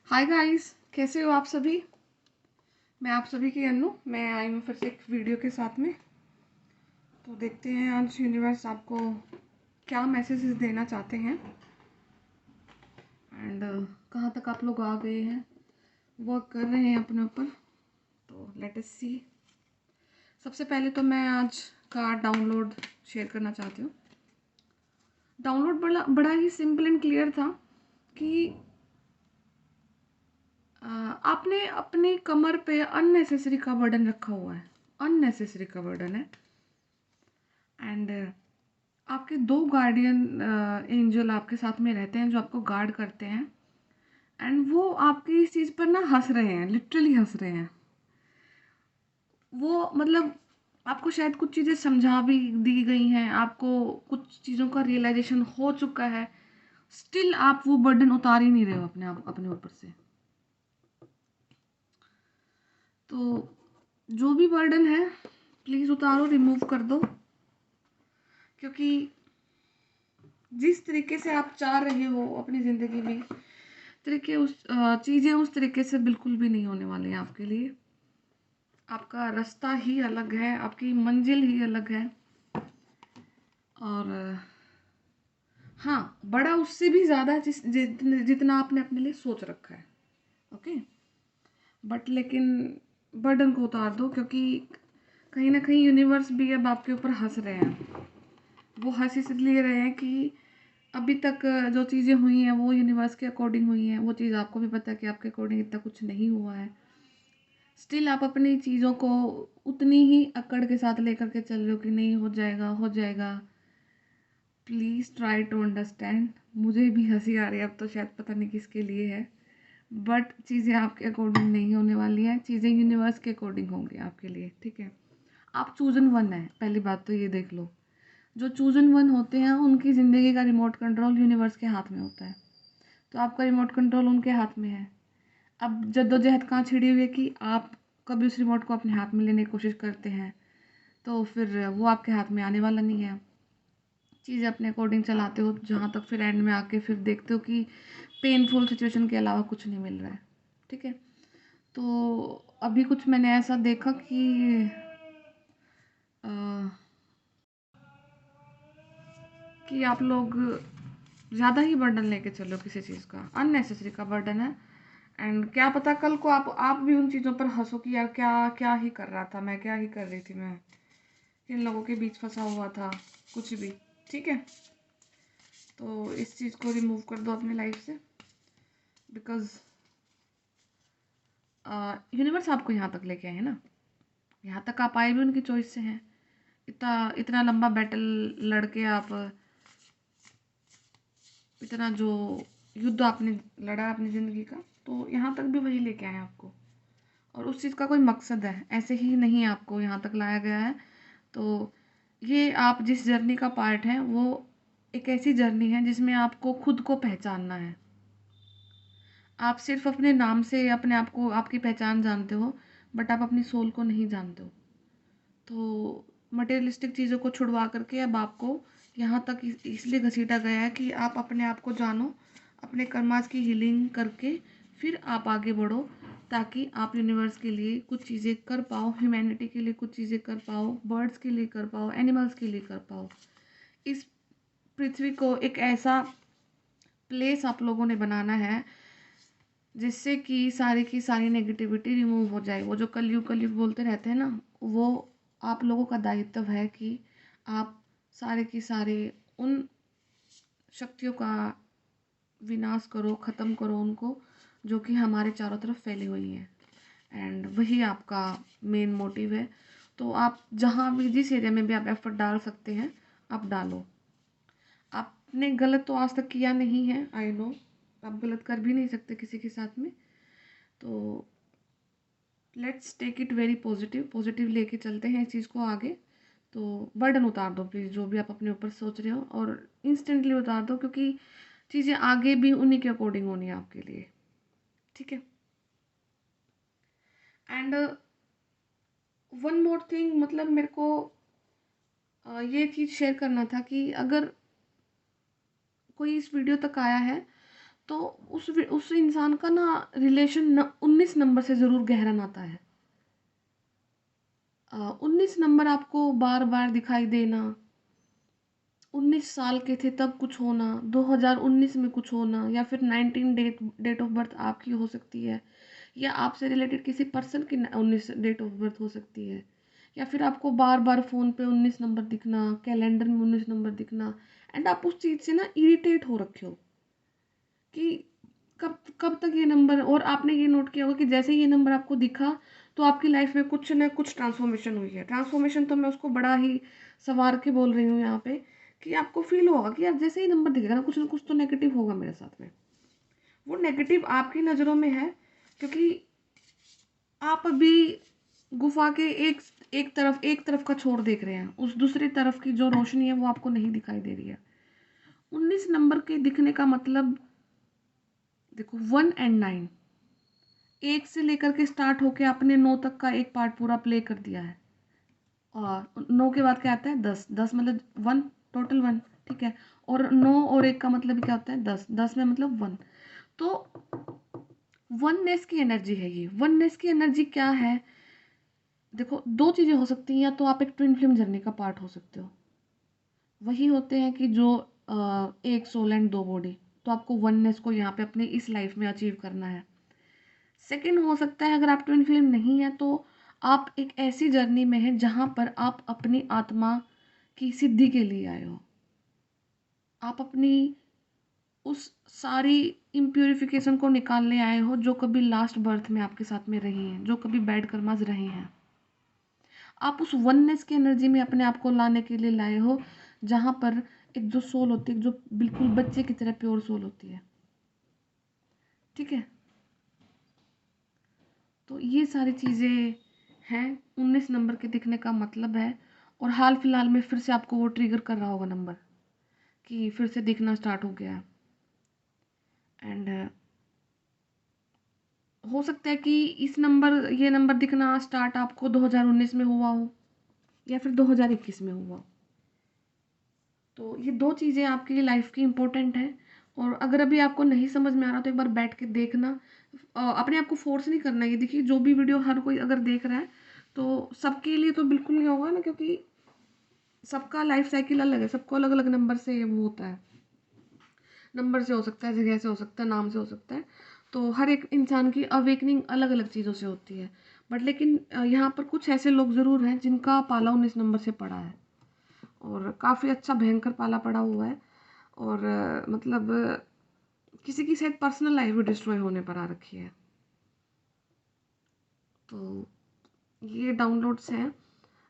Hi guys, कैसे हो आप सभी। मैं आप सभी की अनु। मैं आई हूँ फिर से एक वीडियो के साथ में। तो देखते हैं आज यूनिवर्स आपको क्या मैसेजेस देना चाहते हैं एंड कहाँ तक आप लोग आ गए हैं, वर्क कर रहे हैं अपने ऊपर। तो लेट अस सी। सबसे पहले तो मैं आज कार्ड डाउनलोड शेयर करना चाहती हूँ। डाउनलोड बड़ा बड़ा ही सिंपल एंड क्लियर था कि आपने अपनी कमर पे अननेसेसरी का बर्डन रखा हुआ है। अननेसेसरी का बर्डन है एंड आपके दो गार्डियन एंजल आपके साथ में रहते हैं जो आपको गार्ड करते हैं एंड वो आपकी इस चीज़ पर ना हंस रहे हैं, लिटरली हंस रहे हैं। वो मतलब आपको शायद कुछ चीज़ें समझा भी दी गई हैं, आपको कुछ चीज़ों का रियलाइजेशन हो चुका है, स्टिल आप वो बर्डन उतार ही नहीं रहे हो अपने ऊपर से। तो जो भी बर्डन है प्लीज़ उतारो, रिमूव कर दो, क्योंकि जिस तरीके से आप चाह रहे हो अपनी ज़िंदगी में तरीके चीज़ें उस तरीके से बिल्कुल भी नहीं होने वाली हैं आपके लिए। आपका रास्ता ही अलग है, आपकी मंजिल ही अलग है। और हाँ, बड़ा उससे भी ज़्यादा जितना आपने अपने लिए सोच रखा है। ओके, बट लेकिन बर्डन को उतार दो, क्योंकि कहीं ना कहीं यूनिवर्स भी अब आपके ऊपर हंस रहे हैं। वो हंस इसलिए रहे हैं कि अभी तक जो चीज़ें हुई हैं वो यूनिवर्स के अकॉर्डिंग हुई हैं। वो चीज़ आपको भी पता है कि आपके अकॉर्डिंग इतना कुछ नहीं हुआ है। स्टिल आप अपनी चीज़ों को उतनी ही अकड़ के साथ लेकर के चल रहे हो कि नहीं, हो जाएगा हो जाएगा। Please try to understand. मुझे भी हंसी आ रही है अब तो, शायद पता नहीं किसके लिए है, बट चीज़ें आपके अकॉर्डिंग नहीं होने वाली हैं। चीज़ें यूनिवर्स के अकॉर्डिंग होंगी आपके लिए, ठीक है। आप चूजन वन है, पहली बात तो ये देख लो। जो चूजन वन होते हैं उनकी ज़िंदगी का रिमोट कंट्रोल यूनिवर्स के हाथ में होता है। तो आपका रिमोट कंट्रोल उनके हाथ में है। अब जद्दोजहद कहाँ छिड़ी हुई है कि आप कभी उस रिमोट को अपने हाथ में लेने की कोशिश करते हैं, तो फिर वो आपके हाथ में आने वाला नहीं है। चीज़ें अपने अकॉर्डिंग चलाते हो जहाँ तक, फिर एंड में आके फिर देखते हो कि पेनफुल सिचुएशन के अलावा कुछ नहीं मिल रहा है, ठीक है। तो अभी कुछ मैंने ऐसा देखा अ, कि आप लोग ज़्यादा ही बर्डन लेके चलो किसी चीज़ का, अननेसेसरी का बर्डन है। एंड क्या पता कल को आप भी उन चीज़ों पर हंसो कि यार क्या क्या ही कर रहा था मैं, क्या ही कर रही थी मैं, इन लोगों के बीच फंसा हुआ था, कुछ भी, ठीक है। तो इस चीज़ को रिमूव कर दो अपनी लाइफ से, बिकॉज यूनिवर्स आपको यहाँ तक लेके आए हैं ना। यहाँ तक आप आए भी उनकी चॉइस से हैं। इतना इतना लंबा बैटल लड़के आप, इतना जो युद्ध आपने लड़ा अपनी ज़िंदगी का, तो यहाँ तक भी वही लेके आए हैं आपको। और उस चीज़ का कोई मकसद है, ऐसे ही नहीं आपको यहाँ तक लाया गया है। तो ये आप जिस जर्नी का पार्ट है वो एक ऐसी जर्नी है जिसमें आपको खुद को पहचानना है। आप सिर्फ अपने नाम से अपने आप को, आपकी पहचान जानते हो, बट आप अपनी सोल को नहीं जानते हो। तो मटेरियलिस्टिक चीज़ों को छुड़वा करके अब आपको यहाँ तक इसलिए घसीटा गया है कि आप अपने आप को जानो, अपने कर्मास की हीलिंग करके फिर आप आगे बढ़ो, ताकि आप यूनिवर्स के लिए कुछ चीज़ें कर पाओ, ह्यूमैनिटी के लिए कुछ चीज़ें कर पाओ, बर्ड्स के लिए कर पाओ, एनिमल्स के लिए कर पाओ। इस पृथ्वी को एक ऐसा प्लेस आप लोगों ने बनाना है जिससे कि सारी की सारी नेगेटिविटी रिमूव हो जाए। वो जो कलयुग बोलते रहते हैं ना, वो आप लोगों का दायित्व है कि आप सारे की सारे उन शक्तियों का विनाश करो, ख़त्म करो उनको, जो कि हमारे चारों तरफ फैली हुई हैं। एंड वही आपका मेन मोटिव है। तो आप जहाँ भी, जिस एरिया में भी आप एफर्ट डाल सकते हैं, आप डालो। आपने गलत तो आज तक किया नहीं है, आई नो, आप गलत कर भी नहीं सकते किसी के साथ में। तो let's take it very positive, positive लेके चलते हैं इस चीज़ को आगे। तो बर्डन उतार दो प्लीज़, जो भी आप अपने ऊपर सोच रहे हो, और इंस्टेंटली उतार दो, क्योंकि चीज़ें आगे भी उन्हीं के अकॉर्डिंग होनी है आपके लिए, ठीक है। एंड वन मोर थिंग, मतलब मेरे को ये चीज़ शेयर करना था कि अगर कोई इस वीडियो तक आया है तो उस इंसान का ना रिलेशन 19 नंबर से ज़रूर गहरा नाता है। 19 नंबर आपको बार बार दिखाई देना, 19 साल के थे तब कुछ होना, 2019 में कुछ होना, या फिर 19 डेट ऑफ बर्थ आपकी हो सकती है, या आपसे रिलेटेड किसी पर्सन की 19 डेट ऑफ बर्थ हो सकती है, या फिर आपको बार बार फ़ोन पे 19 नंबर दिखना, कैलेंडर में 19 नंबर दिखना, एंड आप उस चीज़ से ना इरिटेट हो रखे हो कि कब कब तक ये नंबर। और आपने ये नोट किया होगा कि जैसे ही ये नंबर आपको दिखा तो आपकी लाइफ में कुछ ना कुछ ट्रांसफॉर्मेशन हुई है। ट्रांसफॉर्मेशन तो मैं उसको बड़ा ही सवार के बोल रही हूँ यहाँ पे, कि आपको फील होगा कि यार जैसे ही नंबर दिखेगा ना कुछ तो नेगेटिव होगा मेरे साथ में। वो नेगेटिव आपकी नज़रों में है क्योंकि आप अभी गुफा के एक तरफ का छोर देख रहे हैं, उस दूसरी तरफ की जो रोशनी है वो आपको नहीं दिखाई दे रही है। 19 नंबर के दिखने का मतलब देखो, 1 एंड 9, एक से लेकर के स्टार्ट होके आपने 9 तक का एक पार्ट पूरा प्ले कर दिया है। और 9 के बाद क्या आता है? 10। 10 मतलब 1, टोटल 1, ठीक है। और 9 और 1 का मतलब क्या होता है? 10। 10 में मतलब 1। तो वननेस की एनर्जी है ये। वननेस की एनर्जी क्या है? देखो, दो चीज़ें हो सकती हैं, या तो आप एक ट्विन फ्लेम जर्नी का पार्ट हो सकते हो। वही होते हैं कि जो एक सोल एंड दो बॉडी। तो आपको वननेस को यहाँ पे अपनी इस लाइफ में अचीव करना है। सेकंड हो सकता है, अगर आप ट्विन फ्लेम नहीं है तो आप एक ऐसी जर्नी में हैं जहाँ पर आप अपनी आत्मा की सिद्धि के लिए आए हो। आप अपनी उस सारी इम्प्यूरिफिकेशन को निकालने आए हो जो कभी लास्ट बर्थ में आपके साथ में रही हैं, जो कभी बैड कर्मास रहे हैं। आप उस वननेस की एनर्जी में अपने आप को लाने के लिए लाए हो, जहाँ पर एक जो सोल होती है, जो बिल्कुल बच्चे की तरह प्योर सोल होती है, ठीक है। तो ये सारी चीज़ें हैं 19 नंबर के दिखने का मतलब है। और हाल फिलहाल में फिर से आपको वो ट्रिगर कर रहा होगा नंबर, कि फिर से दिखना स्टार्ट हो गया है। एंड हो सकता है कि ये नंबर दिखना स्टार्ट आपको 2019 में हुआ हो, या फिर 2021 में हुआ हो। तो ये दो चीज़ें आपके लिए लाइफ की इम्पोर्टेंट हैं। और अगर अभी आपको नहीं समझ में आ रहा तो एक बार बैठ के देखना। अपने आप को फोर्स नहीं करना। ये देखिए, जो भी वीडियो हर कोई अगर देख रहा है तो सबके लिए तो बिल्कुल नहीं होगा ना, क्योंकि सबका लाइफ साइकिल अलग है। सबको अलग अलग नंबर से वो होता है। नंबर से हो सकता है, जगह से हो सकता है, नाम से हो सकता है। तो हर एक इंसान की अवेकनिंग अलग अलग चीज़ों से होती है। बट लेकिन यहाँ पर कुछ ऐसे लोग ज़रूर हैं जिनका पाला 19 नंबर से पड़ा है, और काफ़ी अच्छा भयंकर पाला पड़ा हुआ है। और मतलब किसी की शायद पर्सनल लाइफ भी डिस्ट्रॉय होने पर आ रखी है। तो ये डाउनलोड्स हैं।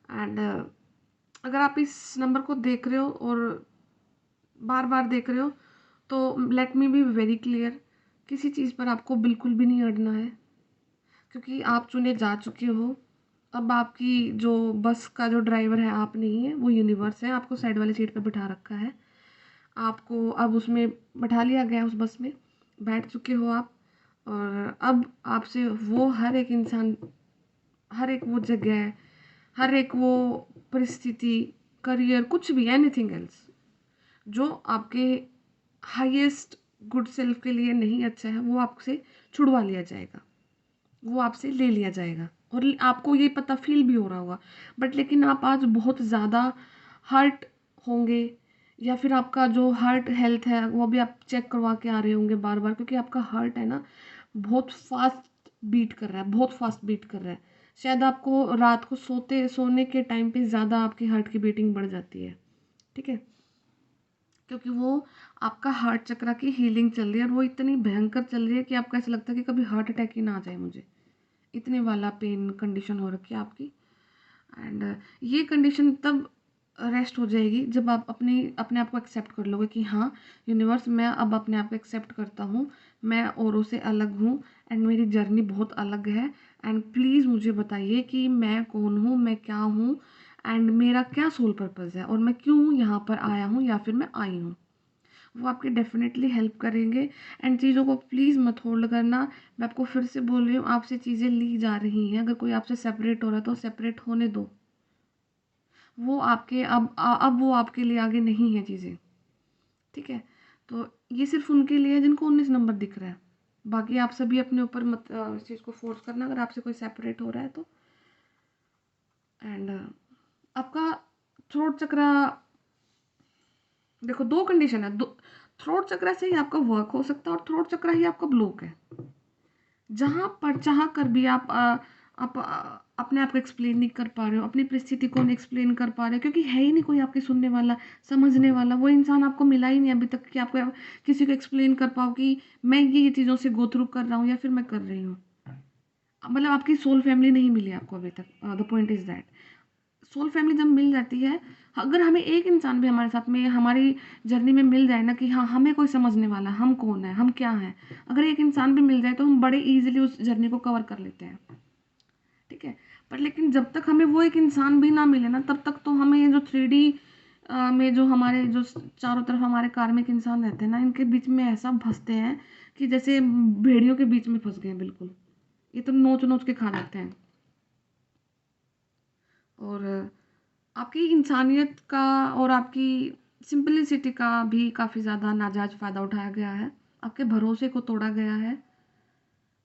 एंड अगर आप इस नंबर को देख रहे हो और बार बार देख रहे हो तो let me be very clear, किसी चीज़ पर आपको बिल्कुल भी नहीं अड़ना है, क्योंकि आप चुने जा चुके हो। अब आपकी जो बस का जो ड्राइवर है आप नहीं है, वो यूनिवर्स है। आपको साइड वाली सीट पर बिठा रखा है, आपको अब उसमें बैठा लिया गया है, उस बस में बैठ चुके हो आप। और अब आपसे वो हर एक इंसान, हर एक वो जगह, हर एक वो परिस्थिति, करियर, कुछ भी, एनीथिंग एल्स जो आपके हाईएस्ट गुड सेल्फ के लिए नहीं अच्छा है, वो आपसे छुड़वा लिया जाएगा, वो आपसे ले लिया जाएगा। और आपको ये पता फील भी हो रहा होगा। बट लेकिन आप आज बहुत ज़्यादा हर्ट होंगे, या फिर आपका जो हार्ट हेल्थ है वो भी आप चेक करवा के आ रहे होंगे बार बार, क्योंकि आपका हार्ट है ना बहुत फास्ट बीट कर रहा है, बहुत फास्ट बीट कर रहा है। शायद आपको रात को सोने के टाइम पे ज़्यादा आपकी हार्ट की बीटिंग बढ़ जाती है, ठीक है। क्योंकि वो आपका हार्ट चक्र की हीलिंग चल रही है, और वो इतनी भयंकर चल रही है कि आपको ऐसा लगता है कि कभी हार्ट अटैक ही ना आ जाए मुझे, इतने वाला पेन कंडीशन हो रखी है आपकी। एंड ये कंडीशन तब रेस्ट हो जाएगी जब आप अपने आप को एक्सेप्ट कर लोगे कि हाँ यूनिवर्स, मैं अब अपने आप को एक्सेप्ट करता हूँ, मैं औरों से अलग हूँ, एंड मेरी जर्नी बहुत अलग है। एंड प्लीज़ मुझे बताइए कि मैं कौन हूँ, मैं क्या हूँ, एंड मेरा क्या सोल पर्पज़ है, और मैं क्यों यहाँ पर आया हूँ या फिर मैं आई हूँ। वो आपकी डेफिनेटली हेल्प करेंगे। एंड चीज़ों को प्लीज़ मत होल्ड करना। मैं आपको फिर से बोल रही हूँ, आपसे चीज़ें ली जा रही हैं। अगर कोई आपसे सेपरेट हो रहा है तो सेपरेट होने दो। वो आपके अब वो आपके लिए आगे नहीं है चीज़ें, ठीक है। तो ये सिर्फ उनके लिए है जिनको 19 नंबर दिख रहा है। बाकी आप सभी अपने ऊपर मत इस चीज़ को फोर्स करना अगर आपसे कोई सेपरेट हो रहा है तो। एंड आपका थ्रोट चक्रा, देखो दो कंडीशन है, दो थ्रोट चक्रा से ही आपका वर्क हो सकता है और थ्रोट चक्रा ही आपका ब्लॉक है। जहाँ पर चाह कर भी आप अपने आप को एक्सप्लेन नहीं कर पा रहे हो, अपनी परिस्थिति को नहीं एक्सप्लेन कर पा रहे हो, क्योंकि है ही नहीं कोई आपकी सुनने वाला, समझने वाला। वो इंसान आपको मिला ही नहीं अभी तक कि आपको किसी को एक्सप्लेन कर पाओ कि मैं ये चीज़ों से गो थ्रू कर रहा हूँ या फिर मैं कर रही हूँ। मतलब आपकी सोल फैमिली नहीं मिली आपको अभी तक। The point is that soul family जब मिल जाती है, अगर हमें एक इंसान भी हमारे साथ में हमारी जर्नी में मिल जाए ना कि हाँ हमें कोई समझने वाला, हम कौन है, हम क्या हैं, अगर एक इंसान भी मिल जाए तो हम बड़े इजीली उस जर्नी को कवर कर लेते हैं। ठीक है। पर लेकिन जब तक हमें वो एक इंसान भी ना मिले ना, तब तक तो हमें ये जो 3D में जो हमारे जो चारों तरफ हमारे कार्मिक इंसान रहते हैं ना, इनके बीच में ऐसा फंसते हैं कि जैसे भेड़ियों के बीच में फंस गए हैं बिल्कुल। ये तो नोच नोच के खा जाते हैं। और आपकी इंसानियत का और आपकी सिंपलिसिटी का भी काफ़ी ज़्यादा नाजायज़ फ़ायदा उठाया गया है, आपके भरोसे को तोड़ा गया है।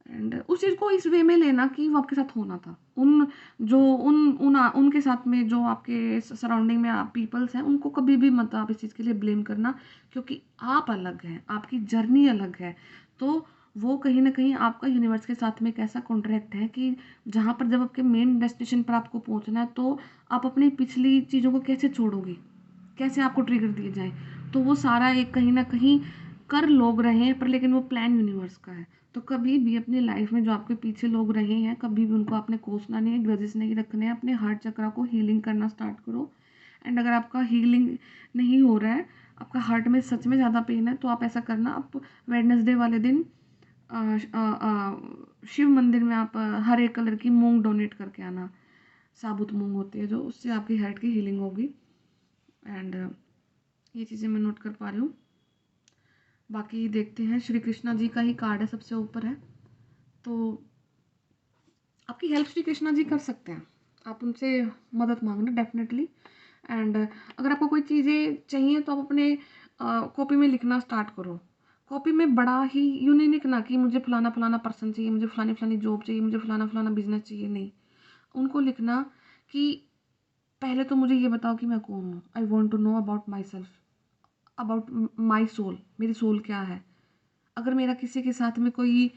एंड उस चीज़ को इस वे में लेना कि वो आपके साथ होना था। उन जो उन उन उनके साथ में जो आपके सराउंडिंग में आप पीपल्स हैं, उनको कभी भी मत आप इस चीज़ के लिए ब्लेम करना, क्योंकि आप अलग हैं, आपकी जर्नी अलग है। तो वो कहीं न कहीं आपका यूनिवर्स के साथ में एक ऐसा कॉन्ट्रैक्ट है कि जहाँ पर जब आपके मेन डेस्टिनेशन पर आपको पहुँचना है, तो आप अपनी पिछली चीज़ों को कैसे छोड़ोगे? कैसे आपको ट्रिगर दिए जाएँ? तो वो सारा एक कहीं न कहीं कर लोग रहे हैं, पर लेकिन वो प्लान यूनिवर्स का है। तो कभी भी अपनी लाइफ में जो आपके पीछे लोग रहे हैं, कभी भी उनको आपने कोसना नहीं है, ग्रजेस नहीं रखने हैं। अपने हार्ट चक्रा को हीलिंग करना स्टार्ट करो। एंड अगर आपका हीलिंग नहीं हो रहा है, आपका हार्ट में सच में ज़्यादा पेन है, तो आप ऐसा करना, आप वेडनेसडे वाले दिन शिव मंदिर में आप हरे कलर की मूंग डोनेट करके आना। साबुत मूंग होती है जो, उससे आपकी हार्ट की हीलिंग होगी। एंड ये चीज़ें मैं नोट कर पा रही हूँ। बाकी देखते हैं, श्री कृष्णा जी का ही कार्ड है सबसे ऊपर है, तो आपकी हेल्प श्री कृष्णा जी कर सकते हैं। आप उनसे मदद मांगना डेफिनेटली। एंड अगर आपको कोई चीज़ें चाहिए तो आप अपने कॉपी में लिखना स्टार्ट करो। कॉपी में बड़ा ही यूँ नहीं लिखना कि मुझे फलाना फलाना पर्सन चाहिए, मुझे फलानी फलानी जॉब चाहिए, मुझे फलाना फलाना बिजनेस चाहिए, नहीं। उनको लिखना कि पहले तो मुझे ये बताओ कि मैं कौन हूँ। I want to know about myself, about my soul, मेरी सोल क्या है। अगर मेरा किसी के साथ में कोई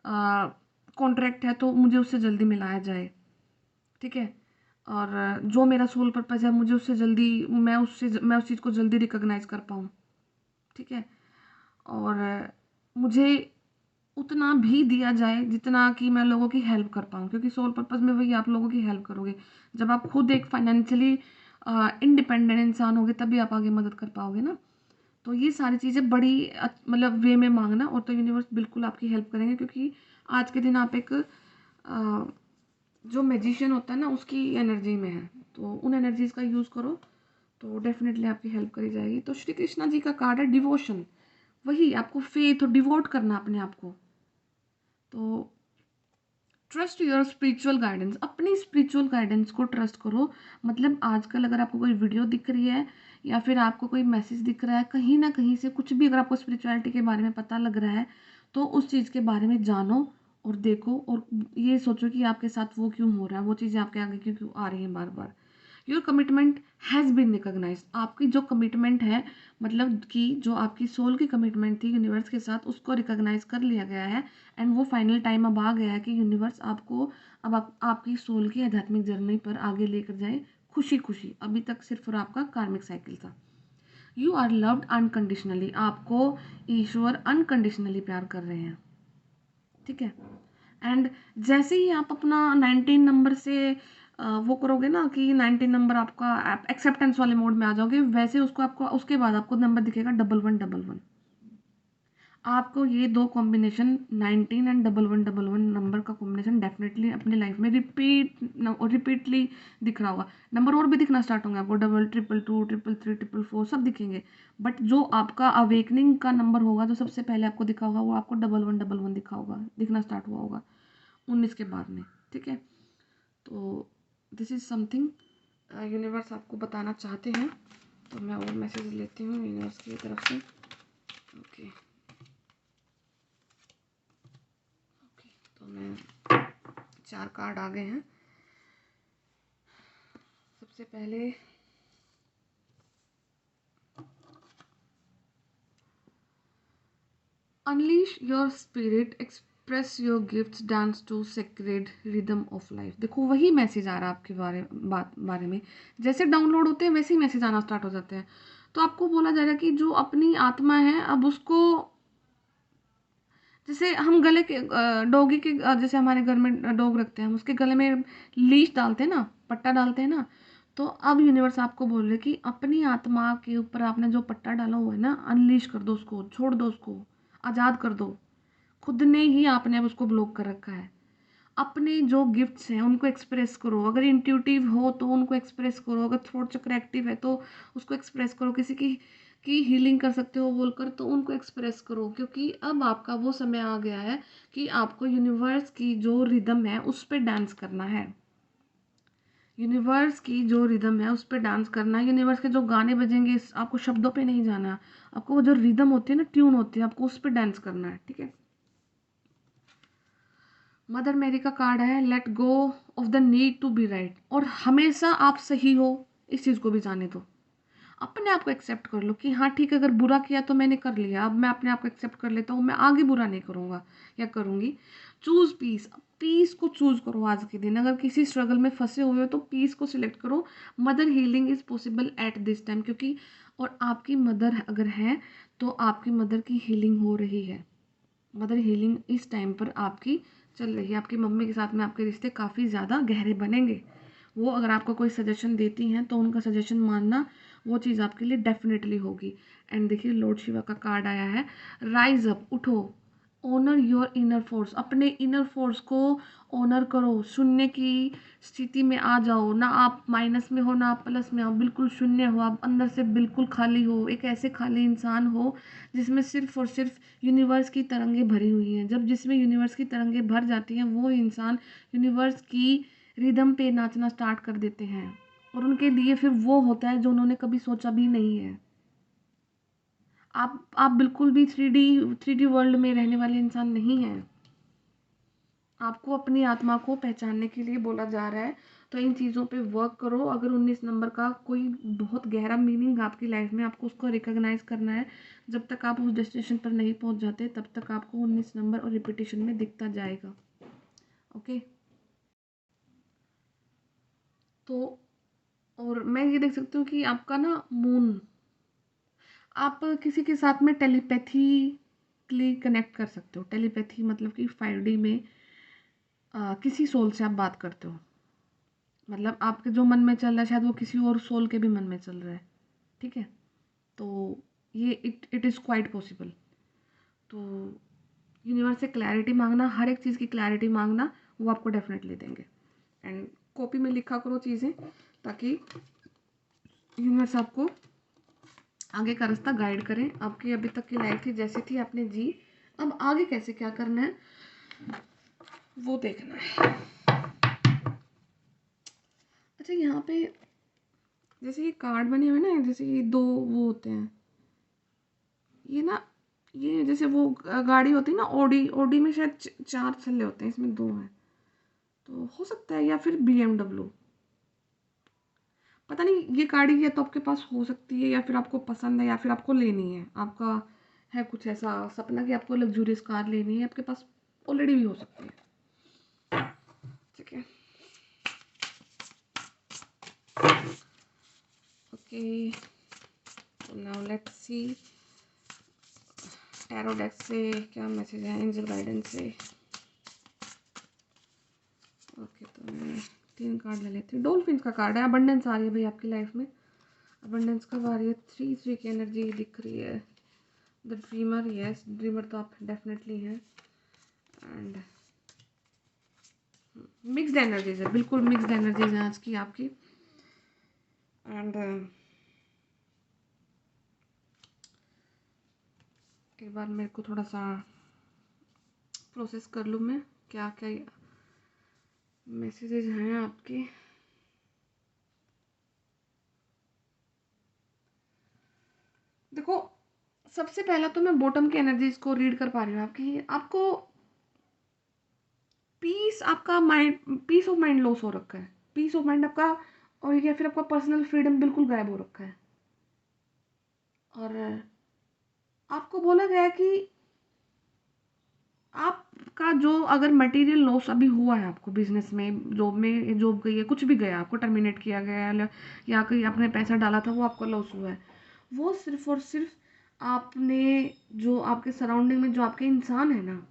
कॉन्ट्रैक्ट है तो मुझे उससे जल्दी मिलाया जाए। ठीक है। और जो मेरा सोल पर्पज़ है, मुझे उससे जल्दी, मैं उस चीज़ को जल्दी रिकॉग्नाइज कर पाऊँ। ठीक है। और मुझे उतना भी दिया जाए जितना कि मैं लोगों की हेल्प कर पाऊँ, क्योंकि सोल पर्पज़ में वही आप लोगों की हेल्प करोगे। जब आप खुद एक फाइनेंशियली इंडिपेंडेंट इंसान होगे, तभी आप आगे मदद कर पाओगे ना। तो ये सारी चीज़ें बड़ी मतलब वे में मांगना, और तो यूनिवर्स बिल्कुल आपकी हेल्प करेंगे, क्योंकि आज के दिन आप एक जो मैजिशियन होता है ना, उसकी एनर्जी में है। तो उन एनर्जीज का यूज़ करो, तो डेफिनेटली आपकी हेल्प करी जाएगी। तो श्री कृष्णा जी का कार्ड है डिवोशन, वही आपको फेथ और डिवोट करना अपने आप को। तो ट्रस्ट योर स्पिरिचुअल गाइडेंस, अपनी स्पिरिचुअल गाइडेंस को ट्रस्ट करो। मतलब आजकल अगर आपको कोई वीडियो दिख रही है या फिर आपको कोई मैसेज दिख रहा है, कहीं ना कहीं से कुछ भी अगर आपको स्पिरिचुअलिटी के बारे में पता लग रहा है, तो उस चीज़ के बारे में जानो और देखो, और ये सोचो कि आपके साथ वो क्यों हो रहा है, वो चीज़ें आपके आगे क्यों क्यों आ रही हैं बार बार। Your commitment has been recognised, आपकी जो कमिटमेंट है, मतलब कि जो आपकी सोल की कमिटमेंट थी यूनिवर्स के साथ, उसको रिकॉग्नाइज कर लिया गया है। एंड वो फाइनल टाइम अब आ गया है कि यूनिवर्स आपको अब आपकी सोल की आध्यात्मिक जर्नी पर आगे लेकर जाए खुशी खुशी। अभी तक सिर्फ और आपका कार्मिक साइकिल था। यू आर लव्ड अनकंडीशनली, आपको ईश्वर अनकंडीशनली प्यार कर रहे हैं। ठीक है। एंड जैसे ही आप अपना 19 नंबर से वो करोगे ना कि 19 नंबर आपका एक्सेप्टेंस वाले मोड में आ जाओगे, वैसे उसको आपको उसके बाद आपको नंबर दिखेगा 1111। आपको ये दो कॉम्बिनेशन 19 एंड 1111 नंबर का कॉम्बिनेशन डेफिनेटली अपनी लाइफ में रिपीटली दिख रहा होगा। नंबर और भी दिखना स्टार्ट होंगे आपको, double, triple two, triple three, triple four, सब दिखेंगे। बट जो आपका अवेकनिंग का नंबर होगा, जो सबसे पहले आपको दिखा होगा, वो आपको 1111 दिखा होगा, दिखना स्टार्ट हुआ होगा 19 के बाद में। ठीक है। तो दिस इज़ समथिंग यूनिवर्स आपको बताना चाहते हैं। तो मैं और मैसेज लेती हूँ यूनिवर्स की तरफ से। ओके ओके, तो मैं 4 कार्ड आ गए हैं। सबसे पहले unleash your spirit, express your gifts, dance to sacred rhythm of life. देखो वही मैसेज आ रहा है आपके बारे में। जैसे डाउनलोड होते हैं वैसे ही मैसेज आना स्टार्ट हो जाते हैं। तो आपको बोला जा रहा है कि जो अपनी आत्मा है, अब उसको, जैसे हम गले के डॉगी के जैसे हमारे घर में डॉग रखते हैं, हम उसके गले में लीश डालते हैं ना, पट्टा डालते हैं ना। तो अब यूनिवर्स आपको बोल रहे कि अपनी आत्मा के ऊपर आपने जो पट्टा डाला हुआ है ना, अनलीश कर दो उसको, छोड़ दो उसको, आज़ाद कर दो। खुद ने ही आपने अब उसको ब्लॉक कर रखा है। अपने जो गिफ्ट्स हैं उनको एक्सप्रेस करो। अगर इंट्यूटिव हो तो उनको एक्सप्रेस करो, अगर थ्रोट चक्र एक्टिव है तो उसको एक्सप्रेस करो। किसी की हीलिंग कर सकते हो बोलकर, तो उनको एक्सप्रेस करो, क्योंकि अब आपका वो समय आ गया है कि आपको यूनिवर्स की जो रिदम है उस पर डांस करना है। यूनिवर्स की जो रिदम है उस पर डांस करना है। यूनिवर्स के जो गाने बजेंगे, आपको शब्दों पे नहीं जाना, आपको वो जो रिदम होती है ना, ट्यून होती है, आपको उस पर डांस करना है, ठीक है। मदर मेरी का कार्ड है, let go of the need to be right. और हमेशा आप सही हो, इस चीज़ को भी जाने दो। अपने आप को एक्सेप्ट कर लो कि हाँ ठीक है, अगर बुरा किया तो मैंने कर लिया, अब मैं अपने आप को एक्सेप्ट कर लेता हूँ, मैं आगे बुरा नहीं करूँगा या करूँगी। चूज़ पीस, पीस को चूज़ करो आज के दिन। अगर किसी स्ट्रगल में फंसे हुए हो तो पीस को सिलेक्ट करो। Mother healing is possible at this time, क्योंकि और आपकी मदर अगर है तो आपकी मदर की हीलिंग हो रही है। मदर हीलिंग इस टाइम पर आपकी चल रही है। आपकी मम्मी के साथ में आपके रिश्ते काफ़ी ज़्यादा गहरे बनेंगे। वो अगर आपको कोई सजेशन देती हैं तो उनका सजेशन मानना, वो चीज़ आपके लिए डेफिनेटली होगी। एंड देखिए लॉर्ड शिवा का कार्ड आया है, राइज अप, उठो, ऑनर योर इनर फोर्स। अपने इनर फोर्स को ऑनर करो, शून्य की स्थिति में आ जाओ। ना आप माइनस में हो ना आप प्लस में हो, बिल्कुल शून्य हो, आप अंदर से बिल्कुल खाली हो। एक ऐसे खाली इंसान हो जिसमें सिर्फ और सिर्फ यूनिवर्स की तरंगें भरी हुई हैं। जब जिसमें यूनिवर्स की तरंगें भर जाती हैं, वो इंसान यूनिवर्स की रिदम पे नाचना स्टार्ट कर देते हैं, और उनके लिए फिर वो होता है जो उन्होंने कभी सोचा भी नहीं है। आप बिल्कुल भी थ्री डी वर्ल्ड में रहने वाले इंसान नहीं हैं। आपको अपनी आत्मा को पहचानने के लिए बोला जा रहा है। तो इन चीज़ों पे वर्क करो। अगर 19 नंबर का कोई बहुत गहरा मीनिंग आपकी लाइफ में, आपको उसको रिकॉग्नाइज करना है। जब तक आप उस डेस्टिनेशन पर नहीं पहुंच जाते तब तक आपको 19 नंबर और रिपीटेशन में दिखता जाएगा। ओके, तो और मैं ये देख सकती हूँ कि आपका ना मून, आप किसी के साथ में टेलीपैथीकली कनेक्ट कर सकते हो। टेलीपैथी मतलब कि 5D में किसी सोल से आप बात करते हो। मतलब आपके जो मन में चल रहा है शायद वो किसी और सोल के भी मन में चल रहा है, ठीक है। तो ये इट इज़ क्वाइट पॉसिबल। तो यूनिवर्स से क्लैरिटी मांगना, हर एक चीज़ की क्लैरिटी मांगना, वो आपको डेफिनेटली देंगे। एंड कॉपी में लिखा करो चीज़ें, ताकि यूनिवर्स आपको आगे का रास्ता गाइड करें। आपकी अभी तक की लाइफ थी जैसी थी, आपने जी, अब आगे कैसे क्या करना है वो देखना है। अच्छा, यहाँ पे जैसे ये कार्ड बने हुए ना, जैसे ये दो वो होते हैं, ये ना, ये जैसे वो गाड़ी होती है ना, ओडी, ओडी में शायद 4 छल्ले होते हैं, इसमें 2 हैं। तो हो सकता है, या फिर BMW, पता नहीं। ये गाड़ी या तो आपके पास हो सकती है, या फिर आपको पसंद है, या फिर आपको लेनी है। आपका है कुछ ऐसा सपना कि आपको लग्जूरियस कार लेनी है, आपके पास ऑलरेडी भी हो सकती है, ठीक है। Okay, now let's see tarot deck से क्या मैसेज है एंजल गाइडेंस से। ओके, तो मैं 3 कार्ड ले लेती हूँ। डॉल्फिन का कार्ड है, अबंडेंस आ रही है भाई आपकी लाइफ में। अबंडेंस कब आ रही है? 3 की एनर्जी दिख रही है। द ड्रीमर, यस, ड्रीमर तो आप डेफिनेटली हैं। एंड मिक्स्ड एनर्जीज है, बिल्कुल मिक्स्ड एनर्जीज है आज की आपकी। एंड एक बार मेरे को थोड़ा सा प्रोसेस कर लूँ मैं, क्या क्या मैसेजेस हैं आपके। देखो, सबसे पहला तो मैं बॉटम की एनर्जीज को रीड कर पा रही हूँ आपकी। आपको पीस ऑफ माइंड लॉस हो रखा है, पीस ऑफ माइंड आपका, और या फिर आपका पर्सनल फ्रीडम बिल्कुल गायब हो रखा है। और आपको बोला गया है कि आपका जो अगर मटेरियल लॉस अभी हुआ है आपको बिजनेस में, जॉब गई है, कुछ भी गया, आपको टर्मिनेट किया गया है, या कहीं आपने पैसा डाला था वो आपका लॉस हुआ है, वो सिर्फ और सिर्फ आपने, जो आपके सराउंडिंग में जो आपके इंसान है ना,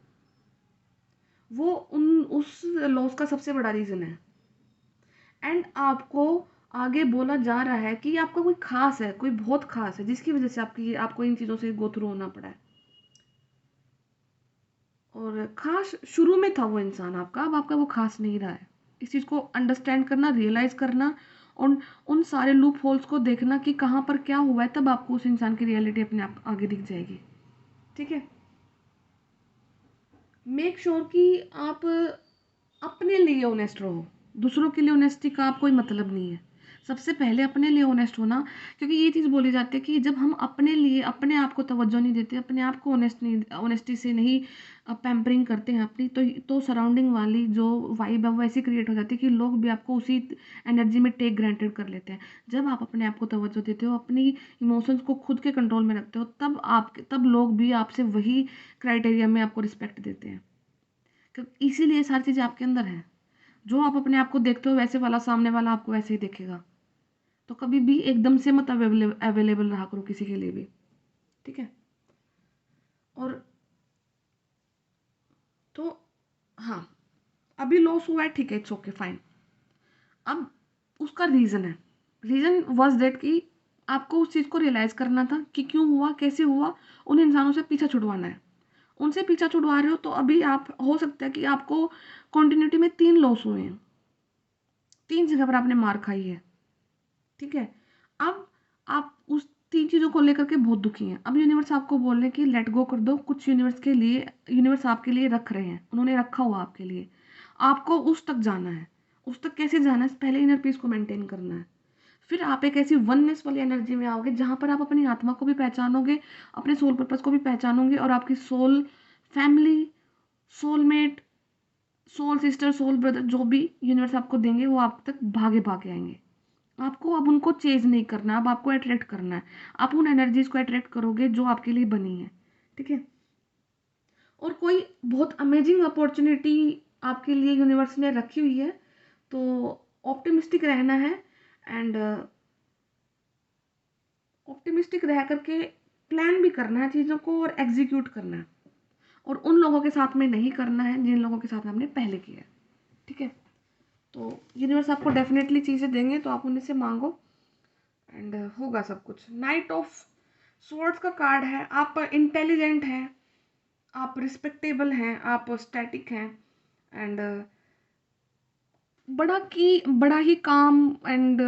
वो उन उस लॉस का सबसे बड़ा रीज़न है। एंड आपको आगे बोला जा रहा है कि आपका कोई खास है, कोई बहुत खास है, जिसकी वजह से आपको इन चीज़ों से गो थ्रू होना पड़ा है। और खास शुरू में था वो इंसान आपका, अब आपका वो खास नहीं रहा है। इस चीज़ को अंडरस्टैंड करना, रियलाइज़ करना, उन उन सारे लूप होल्स को देखना कि कहाँ पर क्या हुआ है, तब आपको उस इंसान की रियलिटी अपने आप आगे दिख जाएगी। ठीक है। मेक श्योर कि आप अपने लिए ऑनेस्ट रहो। दूसरों के लिए ऑनेस्टी का आप कोई मतलब नहीं है। सबसे पहले अपने लिए ऑनेस्ट होना, क्योंकि ये चीज़ बोली जाती है कि जब हम अपने लिए अपने आप को तवज्जो नहीं देते, अपने आप को ऑनेस्टी से नहीं पैम्परिंग करते हैं अपनी, तो सराउंडिंग वाली जो वाइब है वो ऐसी क्रिएट हो जाती है कि लोग भी आपको उसी एनर्जी में टेक ग्रांटेड कर लेते हैं। जब आप अपने आप को तवज्जो देते हो, अपनी इमोशंस को खुद के कंट्रोल में रखते हो, तब लोग भी आपसे वही क्राइटेरिया में आपको रिस्पेक्ट देते हैं। इसीलिए सारी चीज़ें आपके अंदर हैं। जो आप अपने आप को देखते हो वैसे वाला सामने वाला आपको वैसे ही देखेगा। तो कभी भी एकदम से मत अवेलेबल रहा करो किसी के लिए भी। ठीक है। और तो हाँ, अभी लॉस हुआ है, ठीक है, इट्स ओके फाइन। अब उसका रीज़न है, रीज़न वॉज दैट कि आपको उस चीज़ को रियलाइज़ करना था कि क्यों हुआ, कैसे हुआ, उन इंसानों से पीछा छुड़वाना है। उनसे पीछा छुड़वा रहे हो तो अभी आप, हो सकता है कि आपको कॉन्टिन्यूटी में 3 लॉस हुए हैं, 3 जगह पर आपने मार खाई है। ठीक है। अब आप उस 3 चीज़ों को लेकर के बहुत दुखी हैं। अब यूनिवर्स आपको बोल रहे हैं कि लेट गो कर दो। कुछ यूनिवर्स आपके लिए रख रहे हैं, उन्होंने रखा हुआ आपके लिए। आपको उस तक जाना है। उस तक कैसे जाना है? पहले इनर पीस को मेंटेन करना है। फिर आप एक ऐसी वननेस वाली एनर्जी में आओगे जहाँ पर आप अपनी आत्मा को भी पहचानोगे, अपने सोल पर्पस को भी पहचानोगे, और आपकी soul family, soulmate, soul sister, soul brother, जो भी यूनिवर्स आपको देंगे वो आप तक भागे भागे आएंगे। आपको अब उनको चेज नहीं करना, अब आपको अट्रैक्ट करना है। आप उन एनर्जीज को अट्रैक्ट करोगे जो आपके लिए बनी है। ठीक है। और कोई बहुत अमेजिंग अपॉर्चुनिटी आपके लिए यूनिवर्स ने रखी हुई है, तो ऑप्टिमिस्टिक रहना है। एंड ऑप्टिमिस्टिक रह करके प्लान भी करना है चीज़ों को, और एग्जीक्यूट करना है। और उन लोगों के साथ में नहीं करना है जिन लोगों के साथ हमने पहले किया है। ठीक है। तो यूनिवर्स आपको डेफिनेटली चीज़ें देंगे, तो आप उन्हीं से मांगो, एंड होगा सब कुछ। नाइट ऑफ स्वॉर्ड्स का कार्ड है। आप इंटेलिजेंट हैं, आप रिस्पेक्टेबल हैं, आप स्टैटिक हैं, एंड बड़ा ही काम एंड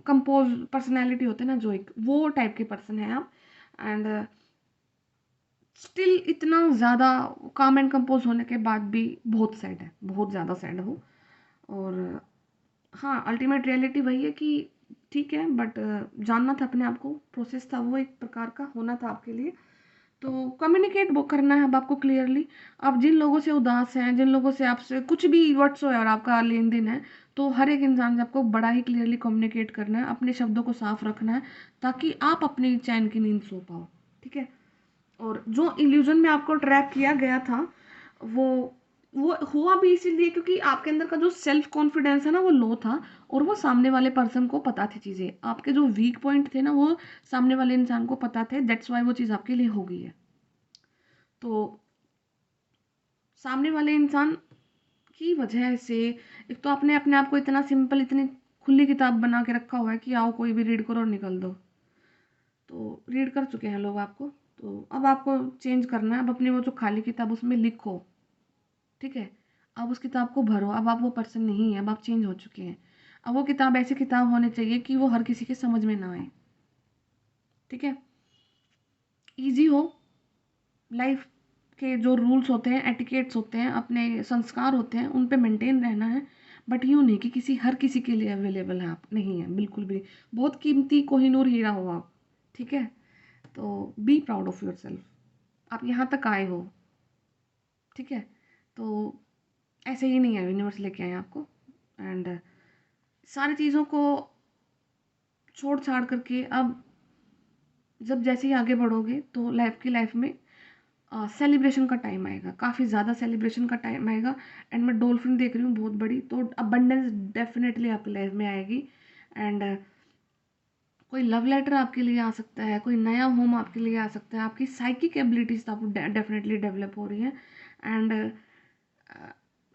कंपोज पर्सनैलिटी होते हैं ना, जो एक वो टाइप के पर्सन हैं आप। एंड स्टिल इतना ज़्यादा काम एंड कंपोज होने के बाद भी बहुत सैड है, बहुत ज़्यादा सैड हो। और हाँ, अल्टीमेट रियलिटी वही है कि ठीक है, बट जानना था अपने आप को, प्रोसेस था वो एक प्रकार का होना था आपके लिए। तो कम्युनिकेट वो करना है अब आपको क्लियरली। आप जिन लोगों से उदास हैं, जिन लोगों से आपसे कुछ भी वर्ड्स हो और आपका लेन देन है, तो हर एक इंसान से आपको बड़ा ही क्लियरली कम्युनिकेट करना है, अपने शब्दों को साफ रखना है, ताकि आप अपनी चैन की नींद सो पाओ। ठीक है। और जो इल्यूजन में आपको ट्रैप किया गया था, वो वो हुआ भी इसीलिए क्योंकि आपके अंदर का जो सेल्फ कॉन्फिडेंस है ना, वो लो था। और वो सामने वाले पर्सन को पता थी चीज़ें, आपके जो वीक पॉइंट थे ना, वो सामने वाले इंसान को पता थे। दैट्स वाई वो चीज़ आपके लिए हो गई है। तो सामने वाले इंसान की वजह से, एक तो आपने अपने आप को इतना सिंपल, इतनी खुली किताब बना के रखा हुआ है कि आओ कोई भी रीड करो और निकल दो। तो रीड कर चुके हैं लोग आपको। तो अब आपको चेंज करना है। अब अपनी वो जो खाली किताब उसमें लिखो। ठीक है। अब उस किताब को भरो। अब आप वो पर्सन नहीं है, अब आप चेंज हो चुके हैं। अब वो किताब ऐसी किताब होनी चाहिए कि वो हर किसी के समझ में ना आए। ठीक है। ईजी हो। लाइफ के जो रूल्स होते हैं, एटिकेट्स होते हैं, अपने संस्कार होते हैं, उन पे मेंटेन रहना है। बट यूँ नहीं कि हर किसी के लिए अवेलेबल है आप, नहीं है बिल्कुल भी। बहुत कीमती कोहिनूर हीरा हो आप। ठीक है। तो be proud of your self, आप यहाँ तक आए हो, ठीक है। तो ऐसे ही नहीं है, यूनिवर्स लेके आए आपको। एंड सारी चीज़ों को छोड़ छाड़ करके अब जब जैसे ही आगे बढ़ोगे तो लाइफ में सेलिब्रेशन का टाइम आएगा, काफ़ी ज़्यादा सेलिब्रेशन का टाइम आएगा। एंड मैं डॉल्फिन देख रही हूँ बहुत बड़ी, तो अबंडेंस डेफिनेटली आपकी लाइफ में आएगी। एंड कोई लव लेटर आपके लिए आ सकता है, कोई नया होम आपके लिए आ सकता है, आपकी साइकिक एबिलिटीज आपको डेफिनेटली डेवलप हो रही हैं। एंड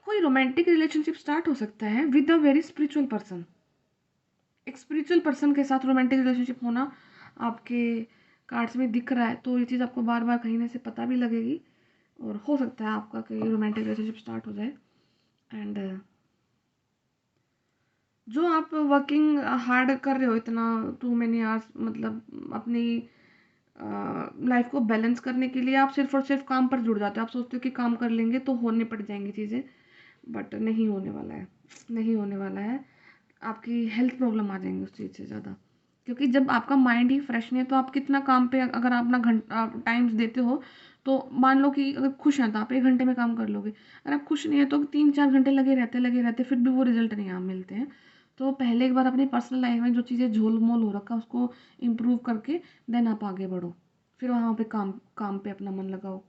कोई रोमांटिक रिलेशनशिप स्टार्ट हो सकता है with a very spiritual person. एक स्पिरिचुअल पर्सन के साथ रोमांटिक रिलेशनशिप होना आपके कार्ड्स में दिख रहा है, तो ये चीज़ आपको बार बार कहीं से पता भी लगेगी, और हो सकता है आपका कोई रोमांटिक रिलेशनशिप स्टार्ट हो जाए। एंड जो आप वर्किंग हार्ड कर रहे हो इतना, टू मेनी आवर्स, मतलब अपनी लाइफ को बैलेंस करने के लिए आप सिर्फ और सिर्फ काम पर जुड़ जाते हो। आप सोचते हो कि काम कर लेंगे तो होने पड़ जाएंगी चीज़ें, बट नहीं होने वाला है, नहीं होने वाला है। आपकी हेल्थ प्रॉब्लम आ जाएंगी उस चीज़ से ज़्यादा, क्योंकि जब आपका माइंड ही फ्रेश नहीं है तो आप कितना काम पे अगर आप अपना घंटा टाइम्स देते हो, तो मान लो कि अगर खुश हैं तो आप 1 घंटे में काम कर लोगे। अगर आप खुश नहीं है तो 3-4 घंटे लगे रहते फिर भी वो रिजल्ट नहीं आप मिलते हैं। तो पहले एक बार अपनी पर्सनल लाइफ में जो चीज़ें झोल-मोल हो रखा है उसको इम्प्रूव करके देन आप आगे बढ़ो। फिर वहाँ पे काम काम पे अपना मन लगाओ।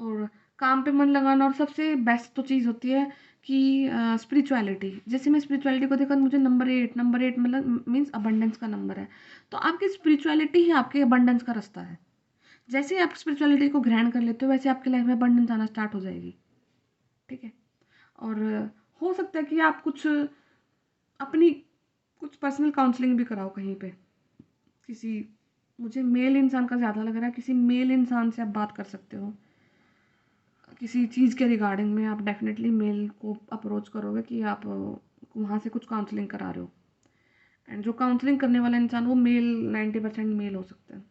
और काम पे मन लगाना, और सबसे बेस्ट तो चीज़ होती है कि स्पिरिचुअलिटी। जैसे मैं स्पिरिचुअलिटी को देखा, मुझे नंबर 8 मतलब मीन्स अबंडेंस का नंबर है। तो आपकी स्पिरिचुअलिटी ही आपके अबंडेंस का रास्ता है। जैसे ही आप स्पिरिचुअलिटी को ग्रहण कर लेते हो वैसे आपकी लाइफ में अबंडेंस आना स्टार्ट हो जाएगी, ठीक है। और हो सकता है कि आप अपनी कुछ पर्सनल काउंसलिंग भी कराओ कहीं पे, किसी, मुझे मेल इंसान का ज़्यादा लग रहा है, किसी मेल इंसान से आप बात कर सकते हो किसी चीज़ के रिगार्डिंग में। आप डेफिनेटली मेल को अप्रोच करोगे कि आप वहाँ से कुछ काउंसलिंग करा रहे हो। एंड जो काउंसलिंग करने वाला इंसान वो मेल, 90% मेल हो सकता है।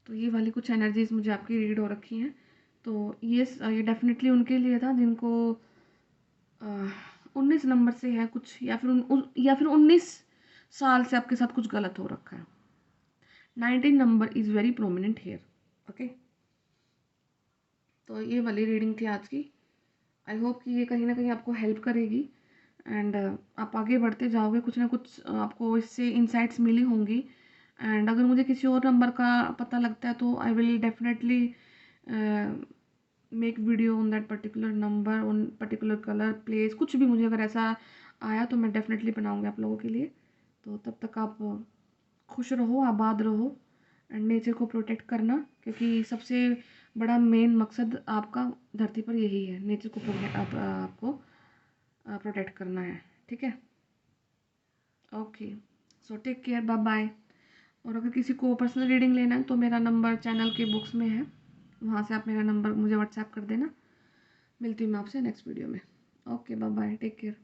तो ये वाली कुछ एनर्जीज मुझे आपकी रीड हो रखी हैं। तो ये डेफिनेटली उनके लिए था जिनको 19 नंबर से है कुछ, या फिर 19 साल से आपके साथ कुछ गलत हो रखा है। 19 number is very prominent here, okay. तो ये वाली रीडिंग थी आज की। आई होप कि ये कहीं ना कहीं आपको हेल्प करेगी। एंड आप आगे बढ़ते जाओगे, कुछ ना कुछ आपको इससे इंसाइट्स मिली होंगी। एंड अगर मुझे किसी और नंबर का पता लगता है तो I will definitely make video on that particular number, on particular colour, place, कुछ भी मुझे अगर ऐसा आया तो मैं डेफिनेटली बनाऊँगी आप लोगों के लिए। तो तब तक आप खुश रहो, आबाद रहो, एंड नेचर को प्रोटेक्ट करना, क्योंकि सबसे बड़ा मेन मकसद आपका धरती पर यही है, नेचर को आपको प्रोटेक्ट करना है, ठीक है। Okay, so take care, bye bye. और अगर किसी को पर्सनल रीडिंग लेना है तो मेरा नंबर चैनल के बुक्स में है, वहाँ से आप मेरा नंबर मुझे व्हाट्सएप कर देना। मिलती हूँ मैं आपसे नेक्स्ट वीडियो में। Okay, bye bye, take care.